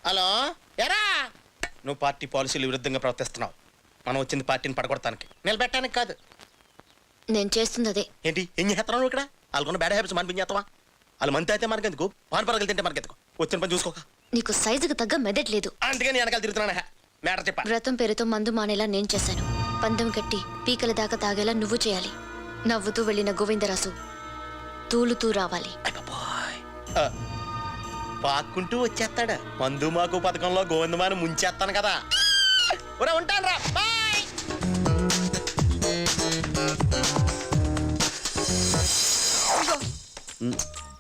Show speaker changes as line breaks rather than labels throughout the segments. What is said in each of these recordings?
Hello ఎరా నువ్వు party పాలసీలు విరుద్ధంగా ప్రవర్తిస్తున్నావు. మనం వచ్చింది పార్టీని పడగొడటానికి, నిలబెట్టడానికి కాదు.
నేను చేస్తుంది అదే.
ఏంటి ఏం చేస్తున్నావు నువ్వు ఇక్కడ? వాళ్ళకున్న బ్యాడ్ హ్యాబిట్స్ మనిపించేస్తావా? వాళ్ళు మంది అయితే మనకెందుకు, పాన్ పరగలు తింటే మనకెందుకు? వచ్చిన పని చూసుకోక.
నీకు సైజుకు తగ్గ మెదట్లేదు.
అందుకే నేను వెనకాల తిరుగుతున్నా. మ్యాటర్ చెప్పా.
వ్రతం పేరుతో మందు మానేలా నేను చేశాను. పందెం కట్టి పీకల దాకా తాగేలా నువ్వు చేయాలి. నవ్వుతూ వెళ్ళిన గోవిందరాజు తూలుతూ రావాలి.
పాక్కుంటూ వచ్చేస్తాడు. మందు మాకు పథకంలో గోవిందమాని ముంచేస్తాను కదా. ఉంటాను రా, బాయ్.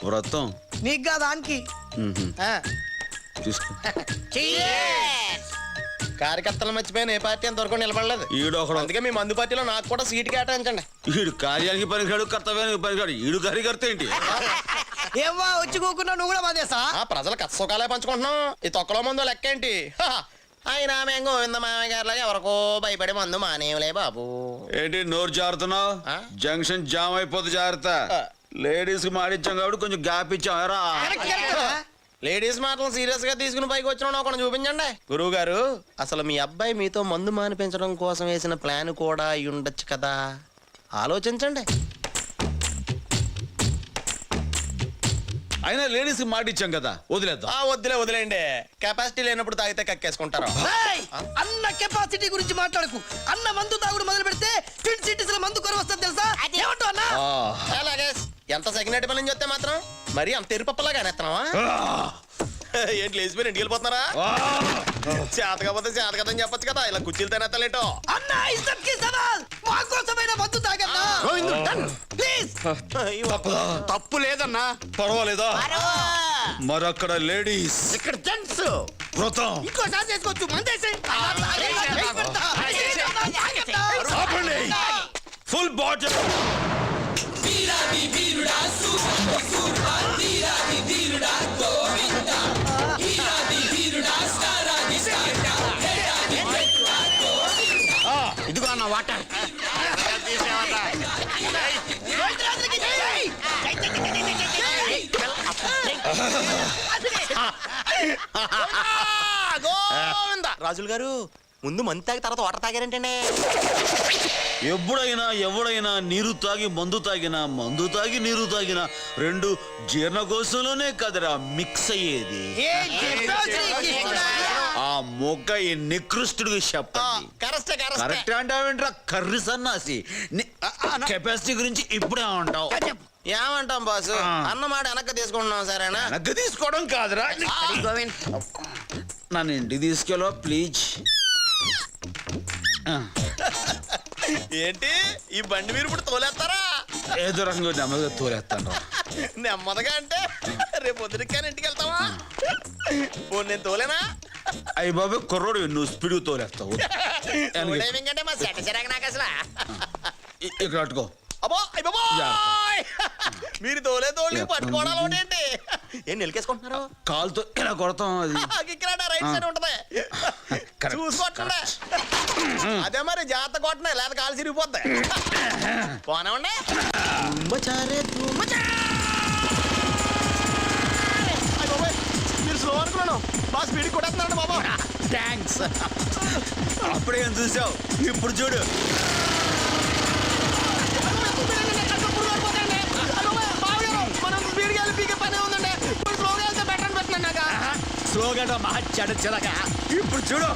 వ్రతం
నీకు దానికి
తీసుకో.
కార్యకర్తలు మర్చిపోయిన ఏ పార్టీ అంతవరకు నిలబడలేదు. అందుకే మీ మందు పార్టీలో నాకు కూడా సీటు కేటాయించండి.
ఈడు కార్యానికి పనికిరాడు, కర్తవ్యానికి పనికిరాడు. ఈడు కార్యకర్త ఏంటి?
ఏవా వచ్చి కూకున్నా నువ్వు కూడా మాదేసా?
ప్రజల కష్టసుఖాలే పంచుకుంటున్నాం. ఈ తొక్కలో మందు లెక్క ఏంటి? అయినా మేము గోవింద మామయ్య గారిలాగా ఎవరికో భయపడి మందు మానేయలే బాబు.
ఏంటి నోరు జారుతున్నావు? జంక్షన్ జామ్ అయిపోతే జాగ్రత్త. లేడీస్ కి మాడిచ్చాం కాబట్టి కొంచెం గ్యాప్ ఇచ్చాం.
లేడీస్ మాటలు సీరియస్ గా తీసుకుని పైకి వచ్చిన ఒకటి చూపించండి. గురువు గారు, అసలు మీ అబ్బాయి మీతో మందు మానిపించడం కోసం వేసిన ప్లాన్ కూడా అయి ఉండొచ్చు కదా, ఆలోచించండి.
అయినా లేడీస్ కి మాటిచ్చాం కదా, వదిలేద్దాం.
వదిలేండి. కెపాసిటీ లేనప్పుడు తాగితే కక్కేసుకుంటారు.
అన్న కెపాసిటీ గురించి మాట్లాడకు. అన్న మందు తాగుడు మొదలు పెడితే ట్విన్ సిటీస్ లో మందు కొర వస్తుంది తెలుసా?
అలాగే ఎంత సెకండ్ పని చూస్తే మాత్రం మరి అంత ఎరుపప్పలాగా అనేస్తున్నావా? ఏంటి లేచిపోయి ఇంటికి వెళ్ళిపోతున్నారా? చేత కాకపోతే చేత కదని చెప్పొచ్చు కదా, ఇలా కుర్చీలు తినేతలేటో.
అన్న ఇజ్జత్ కి సవాల్, మా కోసమైనా మందు తాగన్నా ప్లీజ్.
తప్పు లేదన్నా, పర్వాలేదా? మరక్కడ లేడీస్,
ఇక్కడ జెంట్స్.
వ్రతం
ఇంకోసారి చేసుకోవచ్చు. మందేసి
ఫుల్ బాటిల్.
ఇదిగో అన్న వాటర్. రాజులు గారు, ముందు మందు తాగి తర్వాత వాటర్ తాగారంటండి.
ఎప్పుడైనా ఎవడైనా నీరు తాగి మందు తాగినా, మందు తాగి నీరు తాగినా రెండు జీర్ణకోశంలోనే కదరా మిక్స్ అయ్యేది. ఆ మొక్క ఈ నికృష్టుడికి చెప్పండి. కరెక్ట్ అంటావేంట్రా కర్రీ సన్నాసి? కెపాసిటీ గురించి ఇప్పుడే ఉంటావు.
ఏమంటాం బాసు? అన్నమాట వెనక్కి తీసుకుంటున్నాం. సరేనా?
వెనక్కి తీసుకోవడం కాదురా, నన్ను ఇంటికి తీసుకెళ్ళో ప్లీజ్.
ఏంటి ఈ బండి మీరు ఇప్పుడు తోలేస్తారా?
ఏదో రకంగా నెమ్మదిగా తోలేస్తాను.
నెమ్మదిగా అంటే రేపు పొద్దున ఇంటికి వెళ్తావా? నేను తోలేనా?
అయ్యి బాబు కుర్రోడు, నువ్వు స్పీడ్ తోలేస్తావు. ఇక్కడ అట్టుకో.
మీరు తోలే తోలి పట్టుకోవడం ఏంటి? ఏం నిలకేసుకుంటున్నారు?
కాలుతో ఇలా కొడతాం. అది
రైట్ సైడ్ ఉంటది, చూసుకోండి. అదే మరి జాగ్రత్త కొట్టినా, లేదా కాలు చిరిగిపోద్ది. పోనండి. మీరు స్లో అనుకున్నాను, బాగా స్పీడ్ కొట్టేస్తున్నాడు బాబా.
థ్యాంక్స్. అప్పుడేం చూసావు, ఇప్పుడు చూడు. స్లోగా మార్చాడు చిలక. ఇప్పుడు చూడు.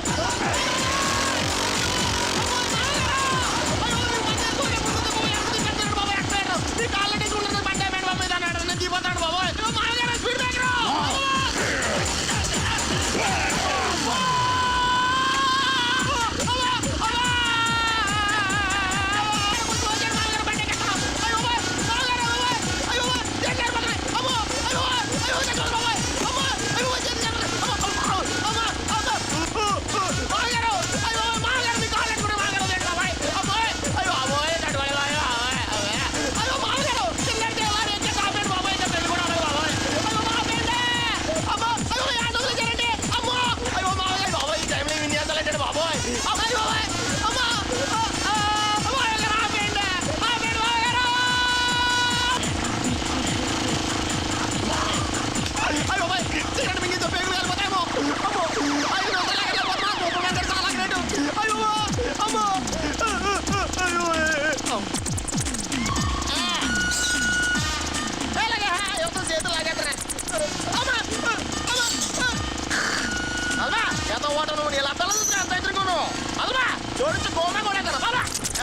జోడించి గోమే కొడతారా బాబా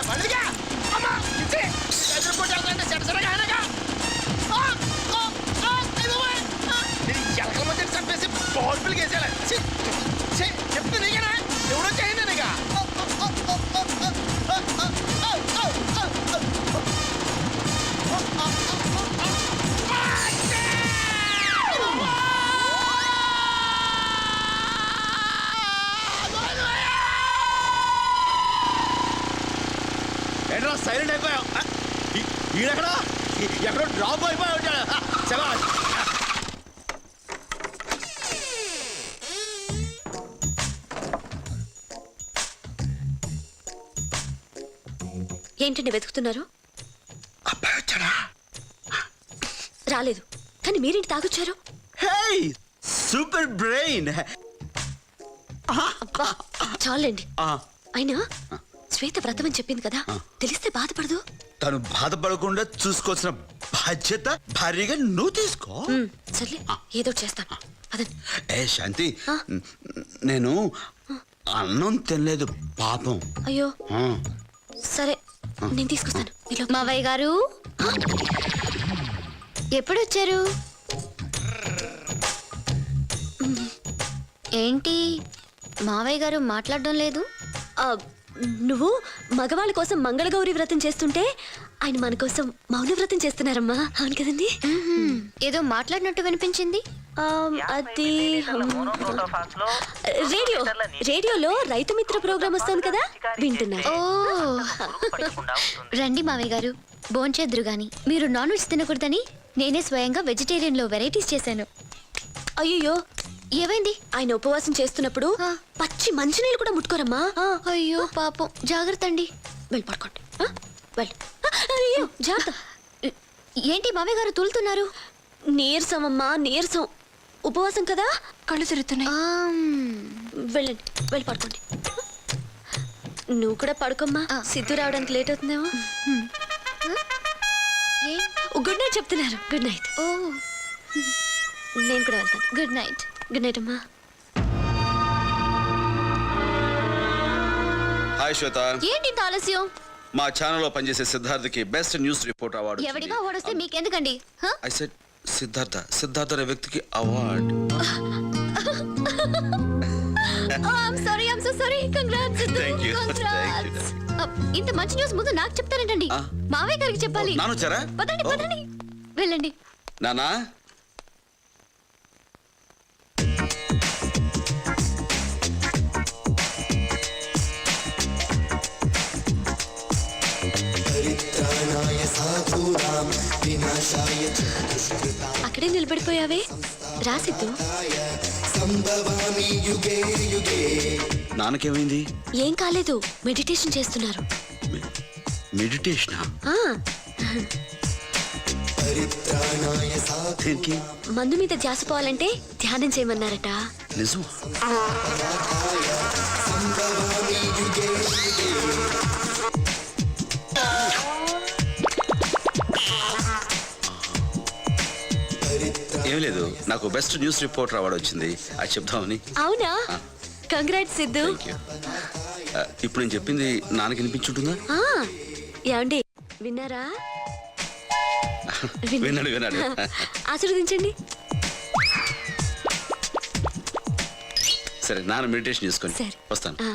బండిగా అమ్మా ఇచ్చి ఎదుర్కొంటే చెడసరగా ఆయనగా ఎలకల మధ్య చంపేసి పవర్ఫుల్గా వేసేయాలి చెప్తే నీకేనా ఎవడో చేయండి నీగా
ఏంట్రా సైలెంట్ అయిపోయావు ఈడెక్కడా ఎక్కడో డ్రాప్ అయిపోయి ఉంటాడు శభాష్.
ఏంటండి వెతుకుతున్నారు?
అబ్బాయి వచ్చాడా?
రాలేదు, కానీ మీరేంటి తాగొచ్చారు?
హే సూపర్ బ్రెయిన్.
అబ్బా చాలండి. అయినా శ్వేత వ్రతం అని చెప్పింది కదా, తెలిస్తే బాధపడదు.
తను బాధపడకుండా చూసుకోవాల్సిన బాధ్యత భారీగా నువ్వు తీసుకో.
సర్లే, ఏదో చేస్తాను. అదండి.
ఏ శాంతి, నేను అన్నం తినలేదు పాపం.
అయ్యో
ఆ.
సరే, నేను తీసుకొస్తాను.
మావయ్య గారు ఎప్పుడు వచ్చారు? ఏంటి మావయ్య గారు మాట్లాడడం లేదు?
నువ్వు మగవాళ్ళ కోసం మంగళగౌరి వ్రతం చేస్తుంటే ఆయన మన కోసం మౌన వ్రతం చేస్తున్నారమ్మా. అవును కదండి?
ఏదో మాట్లాడినట్టు వినిపించింది.
అది రేడియోలో రైతు మిత్ర ప్రోగ్రామ్ వస్తుంది కదా, వింటున్నా.
ఓ రండి మావయ్య గారు, భోంచేద్దురు గాని. మీరు నాన్ వెజ్ తినకూడదని నేనే స్వయంగా వెజిటేరియన్ లో వెరైటీస్ చేశాను.
అయ్యో,
ఏమైంది?
ఆయన ఉపవాసం చేస్తున్నప్పుడు పచ్చి మంచినీళ్ళు కూడా ముట్టుకోరమ్మా.
అయ్యో పాపం, జాగ్రత్త అండి.
వెళ్ళి పడుకోండి. వెళ్ళు. అయ్యో జాగ్రత్త.
ఏంటి మావయ్య గారు తూలుతున్నారు?
నీరసం అమ్మా, నీరసం. ఉపవాసం కదా, కళ్ళు తిరుగుతున్నాయి. వెళ్ళండి, వెళ్ళి పడుకోండి. నువ్వు కూడా పడుకోమ్మా, సిద్ధు రావడానికి లేట్ అవుతుందేమో. గుడ్ నైట్ చెప్తున్నారు. Good night.
ఓ
నేను కూడా వెళ్తాను.
Good night.
గుడ్ నైట్ అమ్మా.
హాయ్ శ్వేత,
ఏంటి ఇంత ఆలస్యం?
మా ఛానల్లో పనిచేసే సిద్ధార్థకి బెస్ట్ న్యూస్ రిపోర్ట్ అవార్డు
ఎవడిగా ఓడొస్తే మీకెందుకండి?
ఐ సెడ్ సిద్ధార్థ అనే వ్యక్తికి award.
I'm so sorry. Congrats.
Thank you. Thank you.
ఇంత మంచి న్యూస్ ముందు నాకు చెప్తారేంటండి? మావయ్య గారికి చెప్పాలి.
నాన్న వచ్చారా?
పదండి పదండి, వెళ్ళండి.
నానా
అక్కడే నిలబడిపోయావే, రాసిద్దు.
నాన్నకేమైంది?
ఏం కాలేదు, మెడిటేషన్ చేస్తున్నారు.
మెడిటేషనా?
ఆ,
దేనికి?
మందు మీద ధ్యాస పోవాలంటే ధ్యానం చేయమన్నారట.
నిజం? ఏం లేదు, నాకు బెస్ట్ న్యూస్ రిపోర్టర్ అవార్డు వచ్చింది, అది చెప్తామని.
అవునా? కంగ్రాట్స్ సిద్ధు.
Thank you. ఇప్పుడు నేను చెప్పింది నాన్నకి వినిపించుంటుందా?
ఆ, ఏమండి విన్నారా?
విన్నాడు.
ఆశీర్వదించండి.
సరే, నాన్న మెడిటేషన్ చేసుకొని
సరే.
వస్తాను.
ఆ.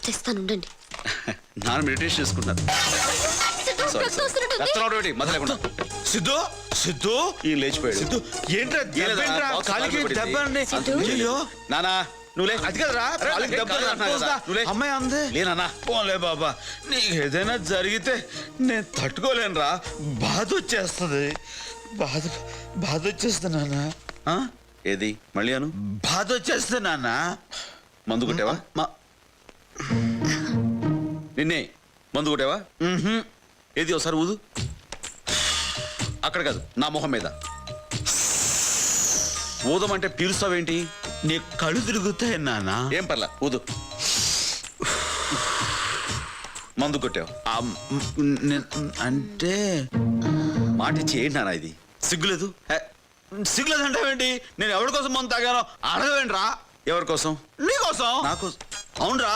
తెస్తాను, ఉండండి.
నాన్న మెడిటేషన్ చేసుకుంటున్నారు. మొదలేకుండా సిద్ధు సిద్ధు ఈ లేచిపోయాడు.
సిద్ధు ఏంట్రా దెబ్బేంట్రా? కాలికి దెబ్బ అండి. అయ్యో
నానా నువ్వులే.
అది కదరా, కాలికి దెబ్బ
నువ్వులే.
అమ్మాయి అందే.
లేనా?
పోలే బాబా, నీకు ఏదైనా జరిగితే నేను తట్టుకోలేనురా. బాధ వచ్చేస్తుంది. బాధ వచ్చేస్తుంది నాన్న.
ఏది మళ్ళీ అను.
బాధ వచ్చేస్తుంది నాన్న.
మందు కొట్టావా? నిన్నే మందు కొట్టావా? ఏది ఒకసారి ఊదు. అక్కడ కాదు, నా మొహం మీద. ఊదమంటే పీలుస్తావేంటి?
నీ కళ్ళు తిరుగుతాయి నాన్న.
ఏం పర్లా, ఊదు. మందు కొట్టావు
అంటే
మాట ఇచ్చి ఏంటి నాన్న ఇది? సిగ్గులేదు?
సిగ్గులేదంటావేంటి? నేను ఎవరి కోసం మందు తాగానో అడగవేంట్రా?
ఎవరి కోసం?
నీకోసం.
నాకు
అవునరా,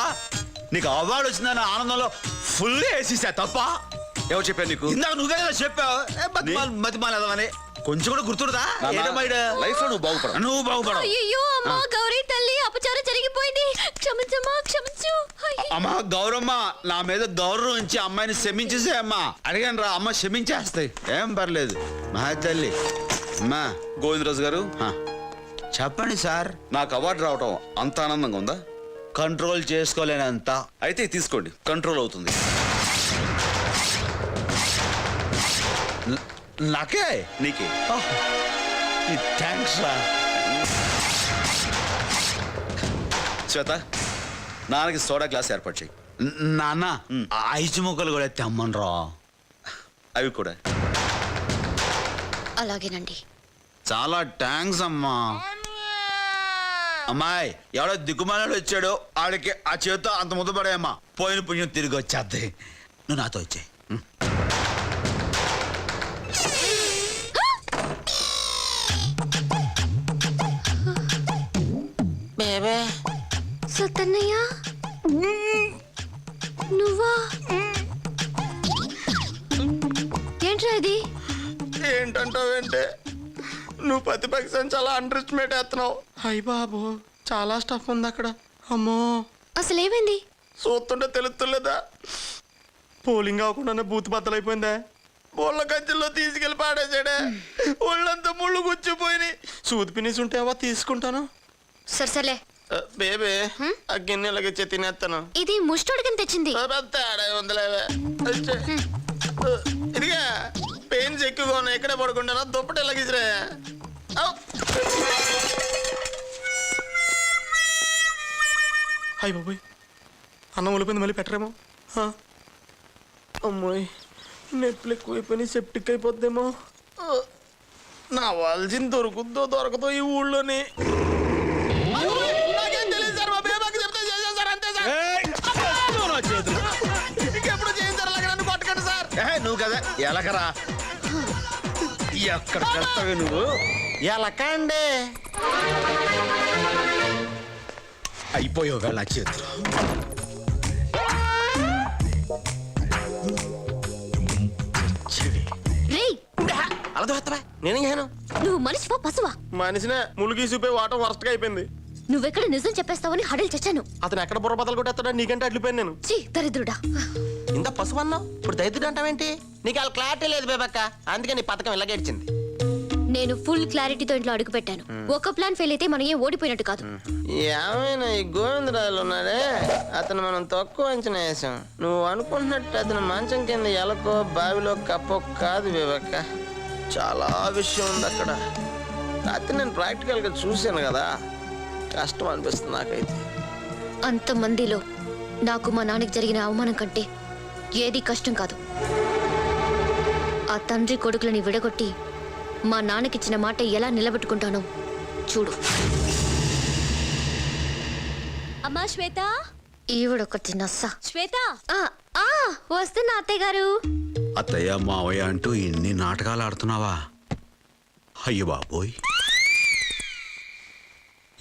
నీకు అవార్డు వచ్చిందని ఆనందంలో ఫుల్ వేసేసా తప్ప.
ఎవరు చెప్పారు నీకు?
ఇందాక నువ్వే కదా చెప్పావు మతిమాలేదని. కొంచెం కూడా గుర్తురుదా?
లైఫ్ లో నువ్వు బాగుపడ.
నువ్వు బాగుపడవు.
అయ్యో అమ్మా గౌరీ తల్లి అపచారం జరిగిపోయింది, క్షమించమ్మా క్షమించు. అయ్యో.
అమ్మా గౌరమ్మ, నా మీద గౌరవం ఇచ్చి అమ్మాయిని క్షమించేసే అమ్మా. అడిగాను రా, అమ్మ క్షమించేస్తాయి, ఏం పర్లేదు. మా తల్లి అమ్మా.
గోవిందరాజు గారు,
చెప్పండి సార్.
నాకు అవార్డు రావటం అంత ఆనందంగా ఉందా?
కంట్రోల్ చేసుకోలేనంత.
అయితే తీసుకోండి, కంట్రోల్ అవుతుంది.
నాకే?
నీకే.
థ్యాంక్స్ రా.
శ్వేత, నాన్నకి సోడా గ్లాస్ ఏర్పాటు చేయి.
నాన్న, ఐదు ముక్కలు కూడా తెమ్మనరా.
అవి కూడా.
అలాగేనండి.
చాలా థ్యాంక్స్ అమ్మా. అమ్మాయి, ఎవడో దిక్కుమాలాడు వచ్చాడో ఆడికి ఆ చేతితో అంత ముద్ద పడేయమ్మా. పోయిన పుణ్యం తిరిగి వచ్చేద్ది. నువ్వు నాతో వచ్చాయి.
సత్తన్నయ్య నువ్వా? ఏంట్రా ఇది?
ఏంటంటావేంటే, నువ్వు ప్రతిపక్షం చాలా అండర్ ఎస్టిమేట్ వేస్తున్నావు. అయ్య బాబు, చాలా స్టఫ్ ఉంది అక్కడ. అమ్మో,
అసలు ఏమైంది?
చూస్తుంటే తెలుస్తులేదా? పోలింగ్ అవ్వకుండానే బూత్ బద్దలైపోయిందా? బోళ్ళ గజ్జల్లో తీసుకెళ్లి పాడేసాడే. ఒళ్ళంతా ముళ్ళు గుచ్చిపోయి. సూది పినిసి ఉంటే అవా తీసుకుంటాను.
సర్సలే
బేబే, ఆ గిన్నెలకి తినేస్తాను.
ఇది ముష్టోడికి తెచ్చింది.
తేడా ఉందిలేవే. ఇదిగా పెయిన్స్ ఎక్కువగా ఉన్నాయి, ఇక్కడే పడుకుంటాను. దుప్పటి ఎలాగిసిరా. అయ్య బాబోయ్, అన్నం ఉలిపోయింది, మళ్ళీ పెట్టరేమో. అమ్మోయ్, నొప్పులు ఎక్కువైపోయినాయి, సెప్టిక్ అయిపోద్దేమో. నా వాల్సింది దొరుకుద్దో దొరకదో ఈ ఊళ్ళోని. నాకేం తెలియదు సార్, మా బేబాకి చెప్తే చేసేసారు అంతే సార్. ఇంకెప్పుడు చేయించారు, అలాగే నన్ను కొట్టకండి సార్.
నువ్వు కదా ఎలకరా, ఎక్కడ కడతావే నువ్వు?
ఎలకండి
అయిపోయావు వేళ చేతులు.
రేయ్,
అలా దోస్తావా? నేనేం చేయను.
నువ్వు మనిషివా పశువా?
మనిషినే ములిగి చూపే వాటం వరస్ట్గా అయిపోయింది.
నువ్వెక్కడ నిజం చెప్పేస్తావని హడలు చచ్చాను.
అతను ఎక్కడ బుర్ర బద్దలు కొట్టేస్తాడో నీకంటే అడ్లిపోయాను నేను.
చీ దరిద్రుడా.
ఇంత పశువు అన్నావు, ఇప్పుడు దరిద్రుడు అంటావేంటి? నీకు వాళ్ళ క్లారిటీ లేదు బేబక్క, అందుకే నీ పథకం ఇలా గడిచింది.
నేను ఫుల్ క్లారిటీతో ఇంట్లో అడుగు పెట్టాను. ఒక ప్లాన్ ఫెయిల్ అయితే మనం ఏం ఓడిపోయినట్టు కాదు.
ఏమైనా ఈ గోవిందరాజులు ఉన్నాడే, అతను మనం తక్కువ అంచనా వేసాం. నువ్వు అనుకుంటున్నట్టు అతను మంచం కింద ఎలకో బావిలో కప్పో కాదు బేబక్క. చాలా విషయం ఉంది అక్కడ. రాత్రి నేను ప్రాక్టికల్గా చూశాను కదా, కష్టం అనిపిస్తుంది నాకైతే.
అంతమందిలో నాకు మా నాన్నకి జరిగిన అవమానం కంటే ఏది కష్టం కాదు. ఆ తండ్రి కొడుకులని విడగొట్టి మా నాన్నకిచ్చిన మాట ఎలా నిలబెట్టుకుంటానో చూడు.
అమ్మా శ్వేత,
ఈవిడొకటి నస్స.
శ్వేత.
వస్తున్నా అత్తయ్య గారు.
అత్తయ్య మావయ్య అంటూ ఇన్ని నాటకాలు ఆడుతున్నావా? అయ్యో బాబోయ్,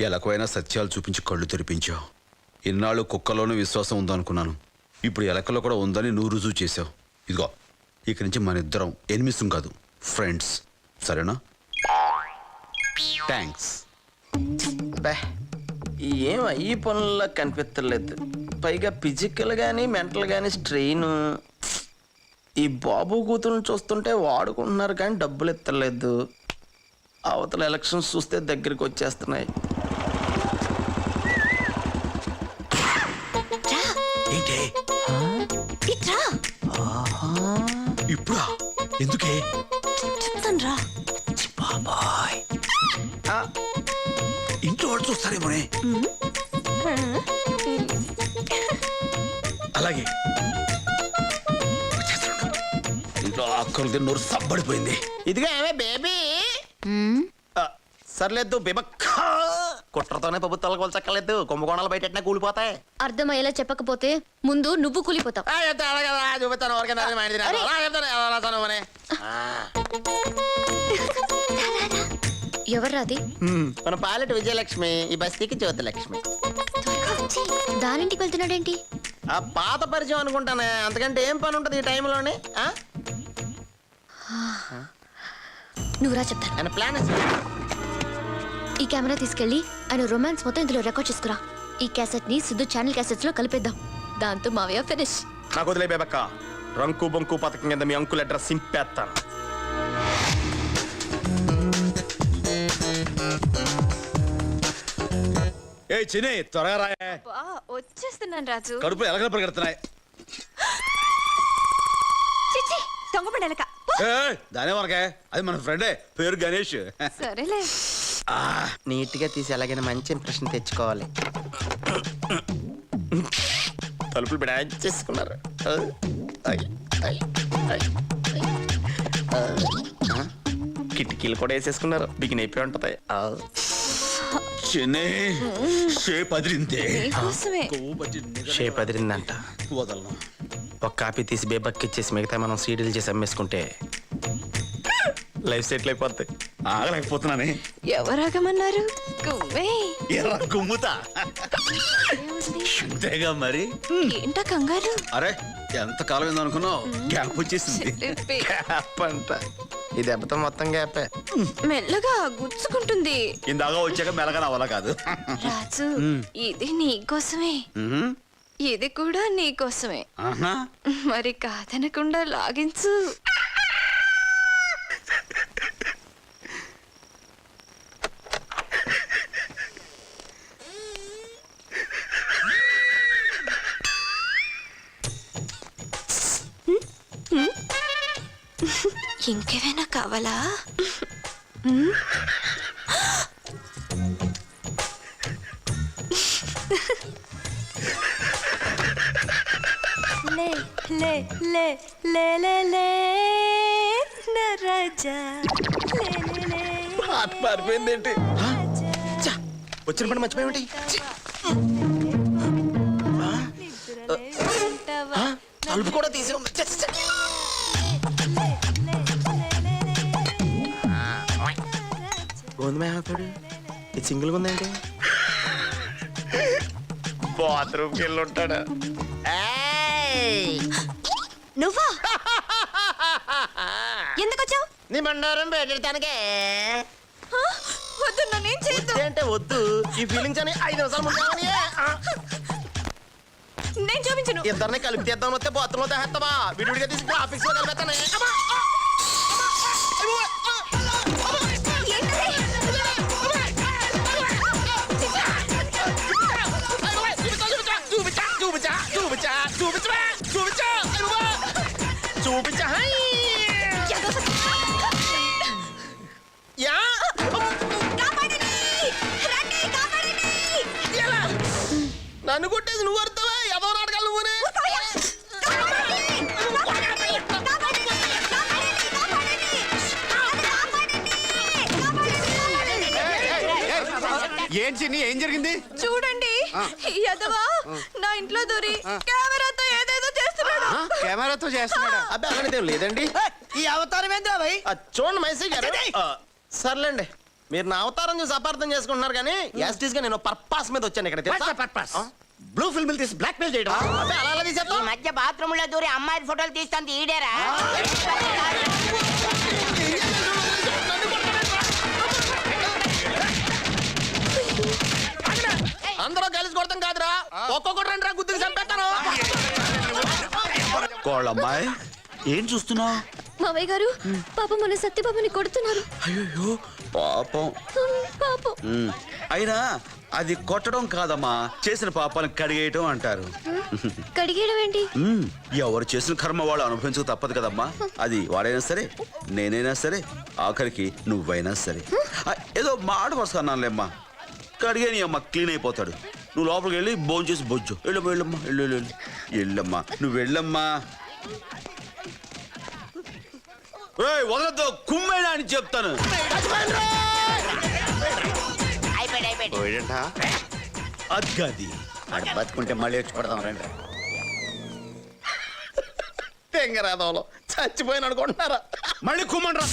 ఎలకైనా సత్యాలు చూపించి కళ్ళు తెరిపించావు. ఇన్నాళ్ళు కుక్కలోనూ విశ్వాసం ఉందనుకున్నాను, ఇప్పుడు ఎలకలో కూడా ఉందని నువ్వు రుజువు చేసావు. ఇదిగో, ఇక్కడి నుంచి మన ఇద్దరం ఎనిమిసం కాదు, ఫ్రెండ్స్, సరేనా? థ్యాంక్స్.
ఏం ఈ పనుల్లో కనిపించలేదు. పైగా ఫిజికల్ గానీ మెంటల్ గానీ స్ట్రెయిన్. ఈ బాబు కూతురుని చూస్తుంటే వాడుకుంటున్నారు కానీ డబ్బులు ఎత్తలేదు. అవతల ఎలక్షన్స్ చూస్తే దగ్గరికి వచ్చేస్తున్నాయి.
ఏంటి ఇప్పుడా? ఎందుకే?
చెప్తాను రా.
బాబాయ్, ఇంట్లో వాళ్ళు చూస్తారేమోనే. అలాగే ఇంట్లో అక్కడికి నోరు సబ్బడిపోయింది.
ఇదిగా ఏమే బేబీ. సర్లేదు బేబక్క, కుట్రతోనే ప్రభుత్వాలకు కొలచక్కలేదు. కుంభకోణాలు బయట కూలిపోతాయి.
అర్థమయ్యేలా చెప్పకపోతే ముందు నువ్వు కూలిపోతావు.
చూపిస్తాను
ఎవర్రా అది?
మన పాలెట్ విజయలక్ష్మి, ఈ బస్తీకి జ్యోతిలక్ష్మి.
దానింటికి వెళ్తున్నాడేంటి?
ఆ పాత పరిచయం అనుకుంటానే, అంతకంటే ఏం పని ఉంటుంది ఈ టైంలోనే?
నువ్వురా చెప్తాను.
ఆయన ప్లాన్
ఈ కెమెరా తీసుకెళ్ళి ఆయన రొమాన్స్ మొత్తం ఇందులో రికార్డ్ చేసుకురా. ఈ క్యాసెట్ ని సిద్ధు ఛానల్ క్యాసెట్స్ లో కలిపేద్దాం. దాంతో మావయ్య ఫినిష్.
నాకు వదిలే బేబక్క, రంకు బొంకు పథకం కింద మీ అంకుల్ అడ్రస్ సింపేస్తాను.
ఏ చిన్ని త్వరగా రాయే,
వచ్చేస్తున్నాను రాజు.
కడుపు ఎలకలు పరిగెడుతున్నాయి.
చిచ్చి దొంగపడెలక.
దానే వరకే, అది మన ఫ్రెండే, పేరు గణేష్.
సరేలే.
నీట్ గా తీసి ఎలాగైనా మంచి ఇంప్రెషన్ తెచ్చుకోవాలి. తలుపులు బిడాచ్ చేసుకున్నారు. కిటికీలు కూడా వేసేసుకున్నారు. బిగిన్ అయిపోయి ఉంటది.
చిన్ని షేప్ అదిరిందే.
నీకోసమే.
షేప్ అదిరిందంట.
వదలను.
ఒక కాపీ తీసి బేబక్కి ఇచ్చేసి మిగతా మనం సీడీలు చేసి అమ్మేసుకుంటే లైఫ్ సెటిల్ అయిపోద్ది.
ఆగలేకపోతున్నానే.
ఎవరాగమన్నారు? గువ్వే.
ఎర్ర గుమ్ముతా అంతేగా మరి.
ఏంటా కంగారు?
అరే ఎంత కాలం ఏందో అనుకున్నావు, గ్యాప్ వచ్చేసింది.
చెప్పే.
గ్యాప్ అంట. ఈ దెబ్బతో మొత్తం గ్యాపే.
మెల్లగా గుచ్చుకుంటుంది.
ఇందాక వచ్చాక మెలగా నవ్వాల కాదు.
రాజు ఇది నీకోసమే, ఇది కూడా నీకోసమే.
ఆహా.
మరి కాదనకుండా లాగించు. ఇంకేమైనా కావాలా? లే లే లే లే లే లే నా రాజా లే లే లే.
మారిపోయింది ఏంటి? వచ్చిన పని మర్చిపోయేమిటి? తలుపు కూడా తీసి ఉంది. చ్చ, చ్చ, చ్చ. గోధుమ ఆపాడు. ఇది సింగిల్ ఉందేంటి? బాత్రూమ్కి వెళ్ళి ఉంటాడా?
నువ్వా? ఎందుకు వచ్చావు?
నీ బండారం పెట్టడానికే.
వద్దు, నన్నేం చేయొద్దు.
అంటే వద్దు. ఈ ఫీలింగ్స్ అని 5 నిమిషాలు ముందు
నేను చూపించను.
ఇద్దరిని కలిపి తీద్దాం వస్తే బాత్రూమ్ లో తెస్తావా? విడివిడిగా తీసి గ్రాఫిక్స్ లో కలిపేస్తానే. చూపించా. నన్ను కొట్టేసి నువ్వు అర్థవే ఏదో నాటకాలు నువ్వునే.
ఏం చిన్ని ఏం జరిగింది?
చూడండి, ఈ యదవా నా ఇంట్లో దూరి కెమెరాతో ఏదేదో చేస్తున్నాడు.
కెమెరాతో చేస్తున్నాడా?
అబ్బాయి అలాంటిదేం లేదండి.
ఈ అవతారం ఏంద్రా భయ్?
చూడండి మైసీ గారు. సర్లేండి, మీరు నా అవతారం చూసి అపార్థం చేసుకుంటున్నారు కానీ యాస్టీస్ గా నేను పర్పస్ మీద వచ్చాను ఇక్కడ.
పర్పస్
బ్లూ ఫిల్మ్ తీసి బ్లాక్ మెయిల్ చేయడం. అబ్బాయి అలా తీసేద్దాం.
ఈ మధ్య బాత్రూమ్ లో దూరి అమ్మాయి ఫోటోలు తీస్తాను ఈడేరా.
అందరూ కలిసి కొడతాం కాదురా, ఒక్కొక్కటి రండి రా గుద్దుకు చంపేస్తాను.
కోళ్ళమ్మాయి ఏం చూస్తున్నావు?
మావయ్య గారు పాపం మన సత్యబాబుని కొడుతున్నారు.
అయ్యో పాపం.
పాపం.
అయినా అది కొట్టడం కాదమ్మా, చేసిన పాపాలను కడిగేయటం అంటారు.
కడిగేయడం ఏంటి?
ఎవరు చేసిన కర్మ వాళ్ళు అనుభవించక తప్పదు కదమ్మా. అది వాడైనా సరే, నేనైనా సరే, ఆఖరికి నువ్వైనా సరే. ఏదో మాట వరుస అన్నానులేమ్మా. కడిగే నీ అమ్మ క్లీన్ అయిపోతాడు. నువ్వు లోపలికి వెళ్ళి భోజనం చేసి బొజ్జు. వెళ్ళమ్మా వెళ్ళమ్మా వెళ్ళు వెళ్ళు వెళ్ళమ్మా, నువ్వు వెళ్ళమ్మా. వదలతో కుమ్మేనా అని చెప్తాను. అది బతుకుంటే మళ్ళీ వచ్చి పడదాం రండి.
తెంగరాదంలో చచ్చిపోయిన అనుకుంటున్నారా?
మళ్ళీ కుమ్మండ్రా.